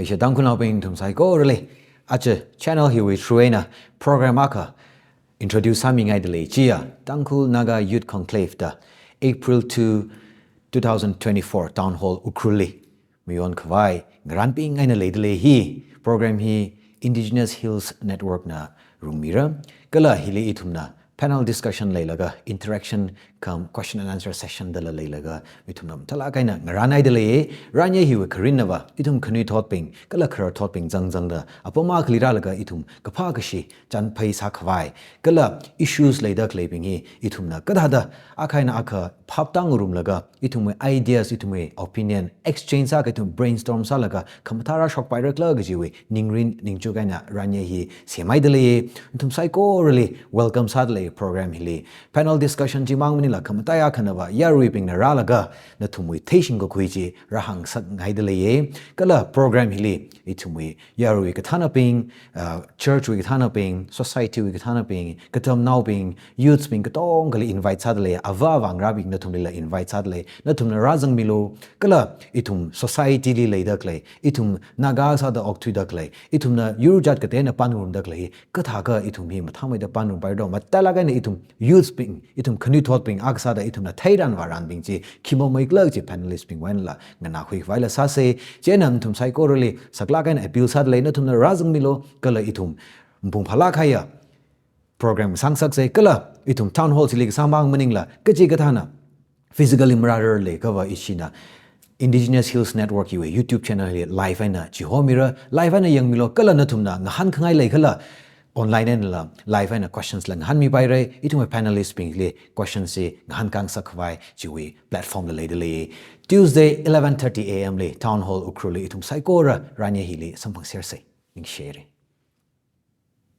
Aisha Tangkhul now being tum psycho really. Ache channel here with Truena program aka introduce something idly. Chia Tangkhul Naga Youth Conclave da April 2, 2024 Town Hall Ukruli. Miyon Kwai Granping and a ladle he program he Indigenous Hills Network na Rumira Gala Hili Itumna panel discussion laylaga interaction come question and answer session dala laylaga mitumnam tala kaina ngaranai dele ranya hiwe karinava itum khani thotping kala khar thotping jangjang da apoma khlira laga itum kapha kashi chan phai sa khwai kala issues layda claiming hi itumna kadada akaina aka phaptang room laga itum ideas itum opinion exchange sa itum brainstorm sa laga khamthara shok pyrak la jiwe ningrin ningchu kaina ranya hi semai dele itum psycho welcome sadly program hili panel discussion ji mangmani la khamataya khanaba yarwiping na ralaga na thumui theising go khuiji rahang sak ngaidele ye kala program hili itumui yarwi kathana ping church wi kathana ping society wi kathana ping katam now ping youths ping katong kali invite sadle ava wangrabing na thumli la invite sadle na thumna rajang milo kala itum society li leida klei itum naga sa da okthui da klei itum na yurujat katena panum da klei katha ka itum hi mathamai da panum bai do matala ga itum youth ping itum khani thot ping aksa da itum na thairan waran bing ji khimo mai klak ji panelist ping wan la ngana khui vaila sa se chenam tum psycho really sakla kan appeal sad le na tum na razang milo kala itum mpung phala khaya program sang sak se kala itum town hall silik sambang maning la kaji gathana physically murder le cover ishina Indigenous Hills Network YouTube channel live na chihomira live na yang milo kala na tum na ngahan khangai le khala online and la live and questions lang han mi pai re itum panelist ping le questions se han kang sakhwai jiwi platform le le Tuesday 11:30 am le town hall ukruli itum psycho ra ranya hili sampang share se ning share